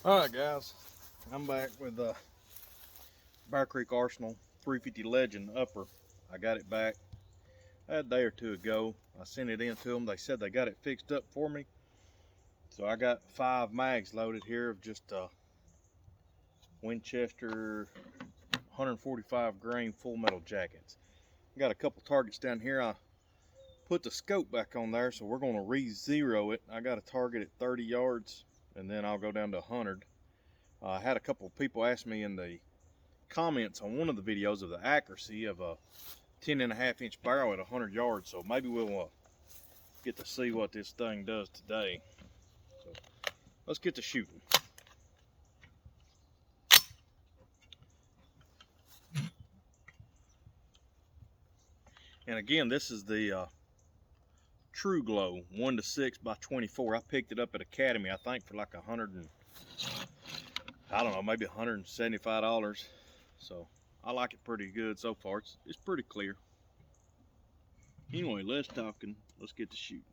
Alright guys, I'm back with the Bear Creek Arsenal 350 Legend upper. I got it back a day or two ago. I sent it in to them. They said they got it fixed up for me. So I got 5 mags loaded here of just Winchester 145 grain full metal jackets. I got a couple targets down here. I put the scope back on there, so we're going to re-zero it. I got a target at 30 yards and then I'll go down to 100. I had a couple of people ask me in the comments on one of the videos of the accuracy of a 10.5-inch barrel at 100 yards, so maybe we'll get to see what this thing does today. So let's get to shooting. And again, this is the True Glow 1:6 by 24. I picked it up at Academy, I think, for like I don't know, maybe $175. So I like it pretty good so far. It's pretty clear. Anyway, less talking. Let's get to shooting.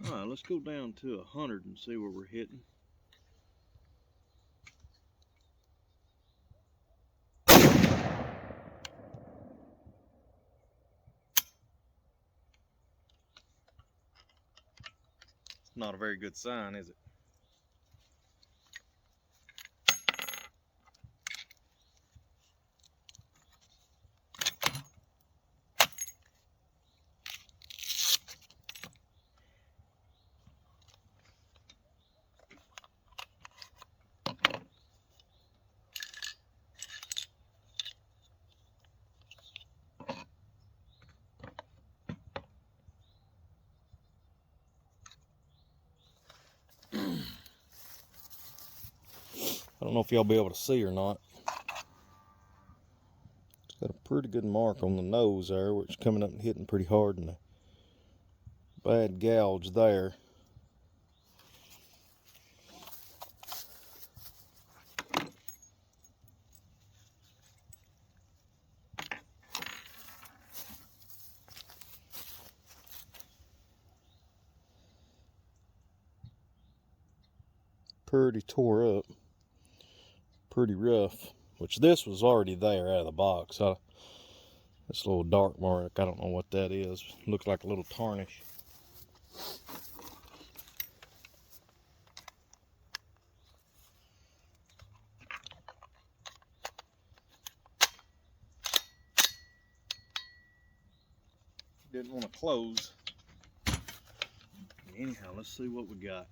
All right, let's go down to 100 and see where we're hitting. Not a very good sign, is it? I don't know if y'all be able to see or not. It's got a pretty good mark on the nose there, which is coming up and hitting pretty hard, and a bad gouge there. Pretty tore up, pretty rough, which this was already there out of the box. This little dark mark, I don't know what that is. Looks like a little tarnish. Didn't want to close. Anyhow, let's see what we got.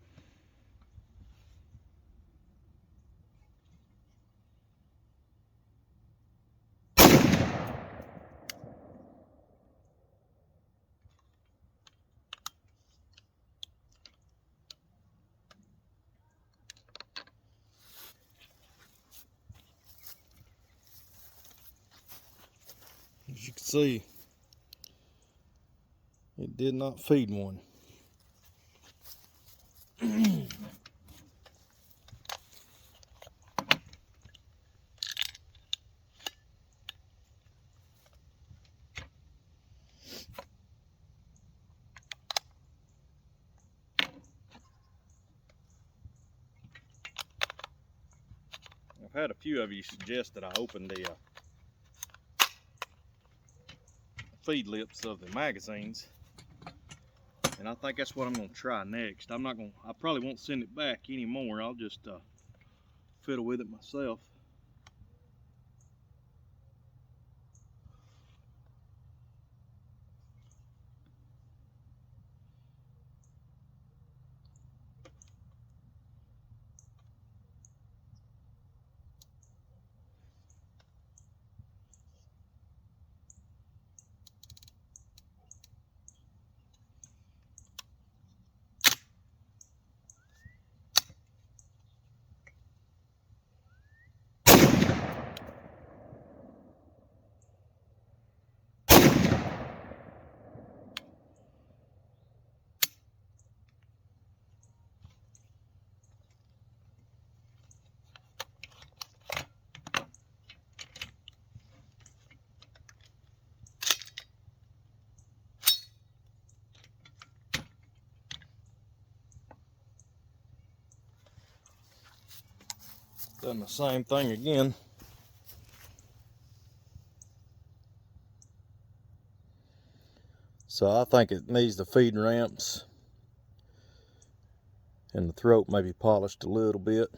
As you can see, it did not feed one. I've had a few of you suggest that I open the feed lips of the magazines, and I think that's what I'm going to try next. I probably won't send it back anymore. I'll just fiddle with it myself. Done the same thing again. So I think it needs the feed ramps and the throat maybe polished a little bit,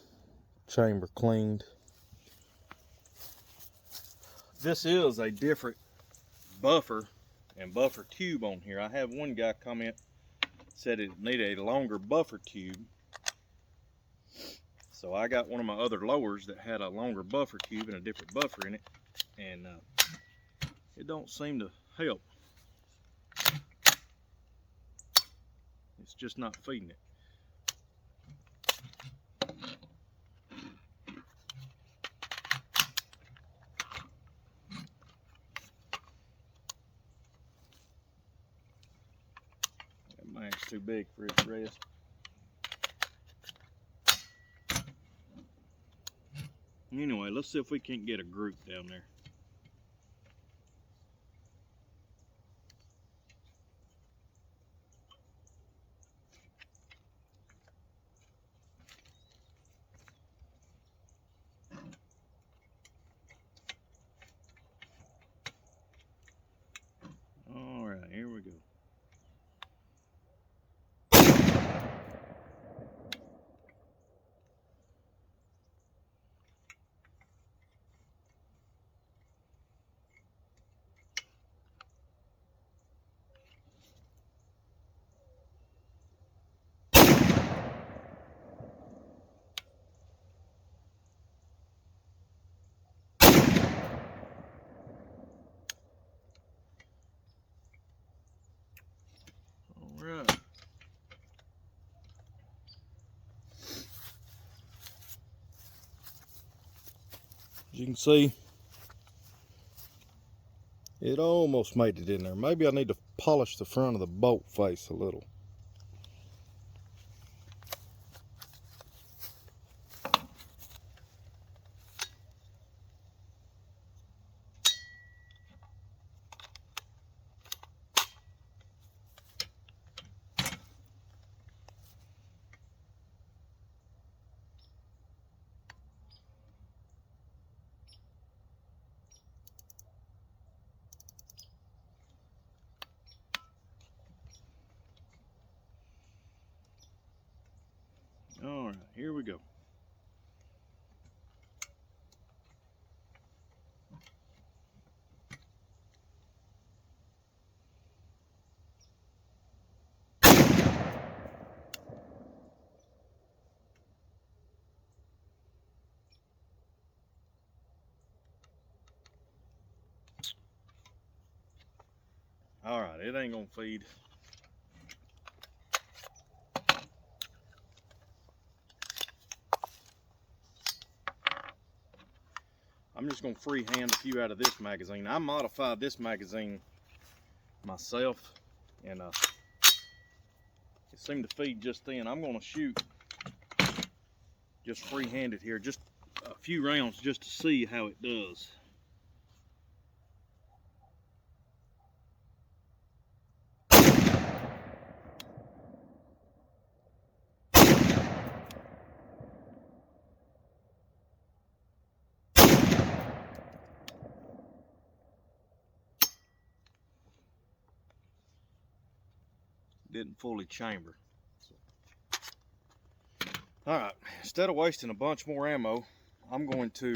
chamber cleaned. This is a different buffer and buffer tube on here. I have one guy comment, said it needed a longer buffer tube. So I got one of my other lowers that had a longer buffer tube and a different buffer in it, and it don't seem to help. It's just not feeding it. That mine's too big for its rest. Anyway, let's see if we can't get a group down there. All right, here we go. All right. As you can see, it almost made it in there. Maybe I need to polish the front of the bolt face a little. All right, here we go. All right, it ain't gonna feed. I'm just gonna freehand a few out of this magazine. I modified this magazine myself, and it seemed to feed just then. I'm gonna shoot just free-handed here, just a few rounds just to see how it does. Didn't fully chamber. All right, instead of wasting a bunch more ammo, I'm going to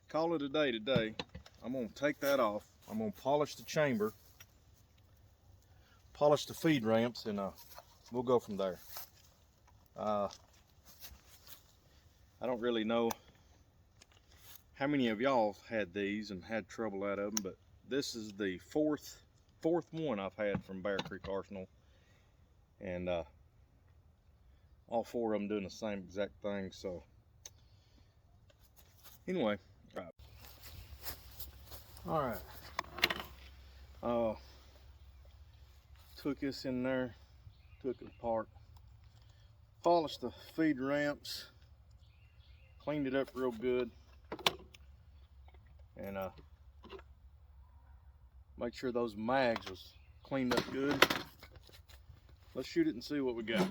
call it a day today. I'm going to take that off. I'm going to polish the chamber, polish the feed ramps, and we'll go from there. I don't really know how many of y'all had these and had trouble out of them, but this is the fourth one I've had from Bear Creek Arsenal, and all four of them doing the same exact thing. So anyway, all right, took this in there, took it apart, polished the feed ramps, cleaned it up real good, and make sure those mags was cleaned up good. Let's shoot it and see what we got.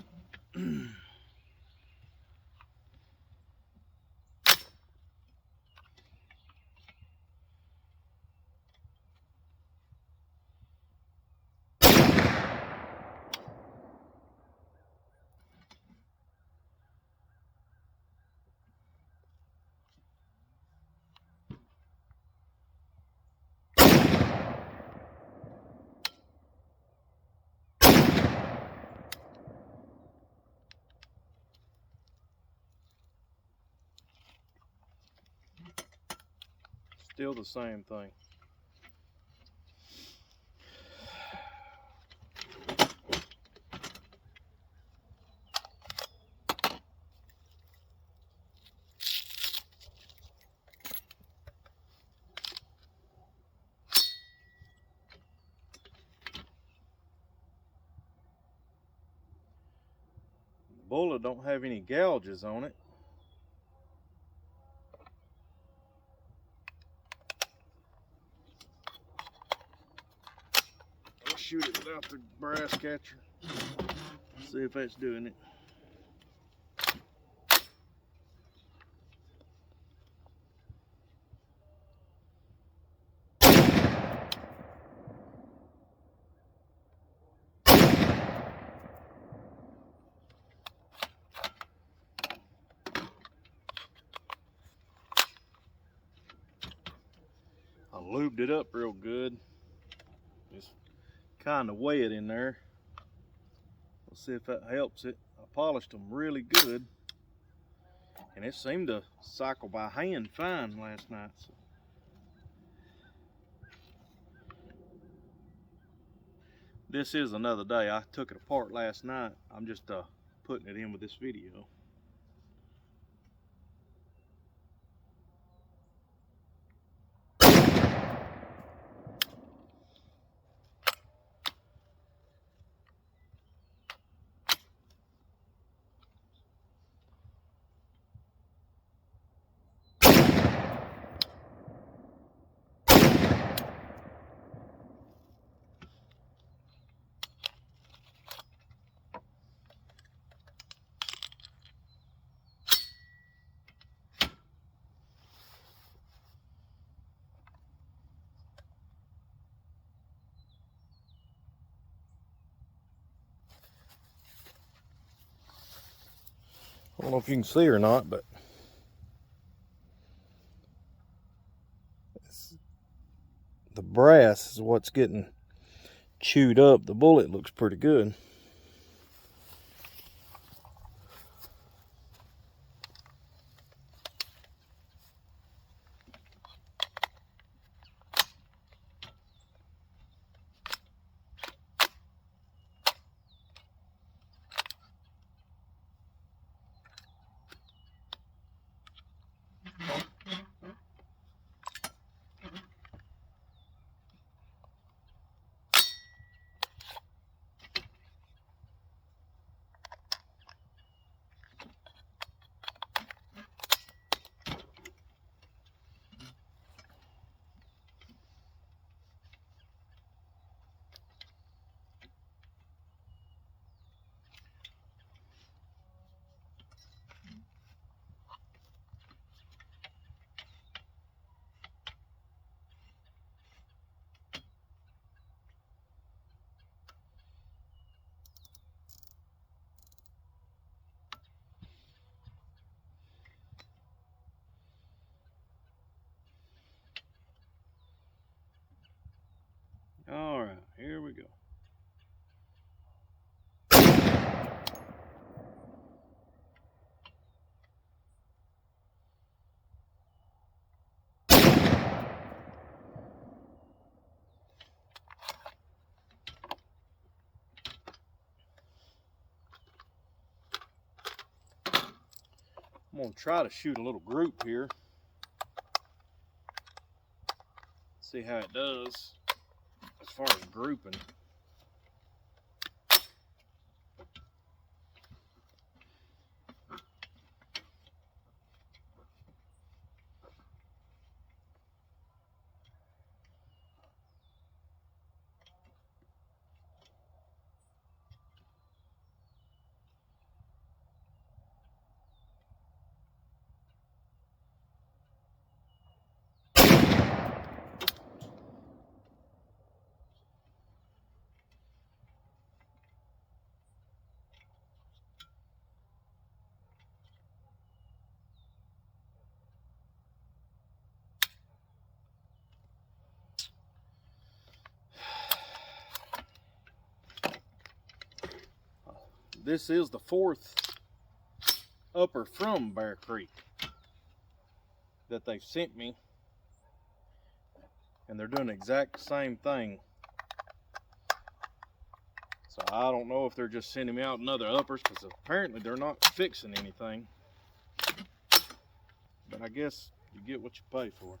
still the same thing. The bullet don't have any gouges on it. I'll shoot it without the brass catcher. See if that's doing it. I lubed it up real good. It's kind of wet in there. Let's see if that helps it. I polished them really good, and it seemed to cycle by hand fine last night. So. This is another day. I took it apart last night. I'm just putting it in with this video. I don't know if you can see or not, but the brass is what's getting chewed up. The bullet looks pretty good. All right, here we go. I'm gonna try to shoot a little group here. See how it does as far as grouping. This is the 4th upper from Bear Creek that they've sent me. and they're doing the exact same thing. So I don't know if they're just sending me out another uppers, because apparently they're not fixing anything. But I guess you get what you pay for.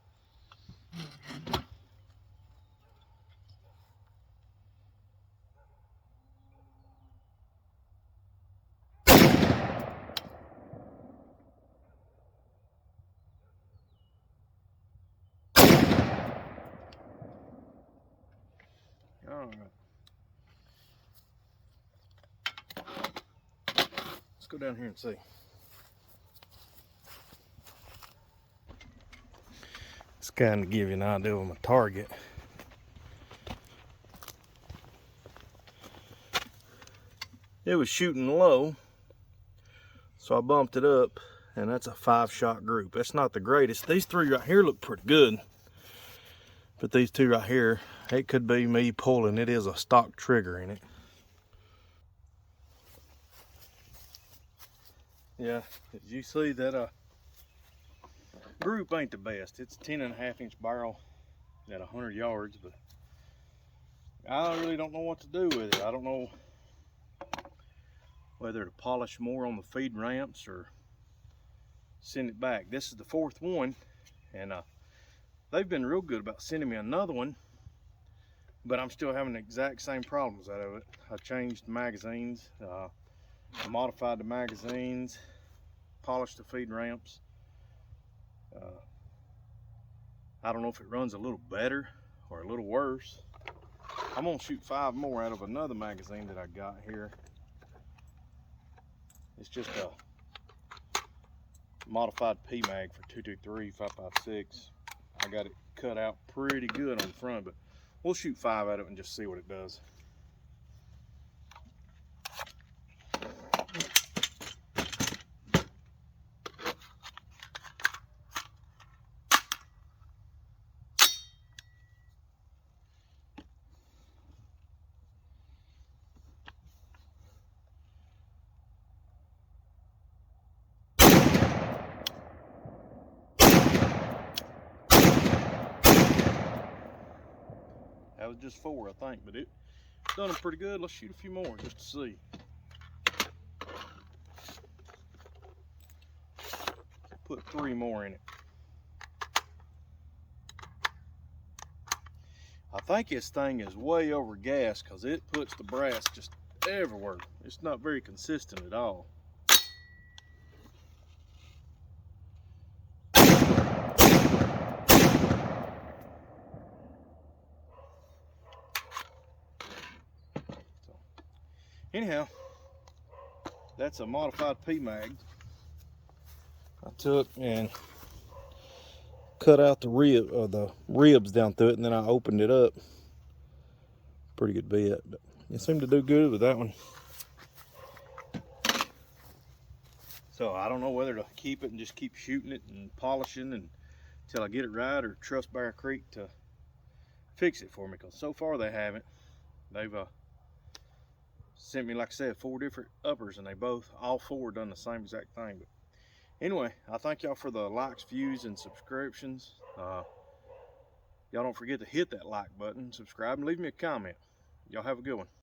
All right. Let's go down here and see. It's kind of give you an idea of my target. It was shooting low, so I bumped it up, and that's a 5-shot group. That's not the greatest. These 3 right here look pretty good, but these 2 right here, it could be me pulling. It is a stock trigger in it. Yeah, as you see, that group ain't the best. It's a 10.5-inch barrel at 100 yards, but I really don't know what to do with it. I don't know whether to polish more on the feed ramps or send it back. This is the 4th one, and they've been real good about sending me another one, but I'm still having the exact same problems out of it. I changed the magazines, I modified the magazines, polished the feed ramps. I don't know if it runs a little better or a little worse. I'm gonna shoot 5 more out of another magazine that I got here. It's just a modified PMag for 223 5.56. I got it cut out pretty good on the front, but we'll shoot 5 out of it and just see what it does. That was just 4, I think, but it done them pretty good. Let's shoot a few more just to see. Put 3 more in it. I think this thing is way over gas because it puts the brass just everywhere. It's not very consistent at all. Anyhow, that's a modified PMag. I took and cut out the ribs down through it, and then I opened it up. Pretty good bit, but it seemed to do good with that one. So I don't know whether to keep it and just keep shooting it and polishing until I get it right, or trust Bear Creek to fix it for me, because so far they haven't. They've sent me, like I said, 4 different uppers, and all 4 done the same exact thing. But anyway, I thank y'all for the likes, views, and subscriptions. Y'all don't forget to hit that like button, subscribe, and leave me a comment. Y'all have a good one.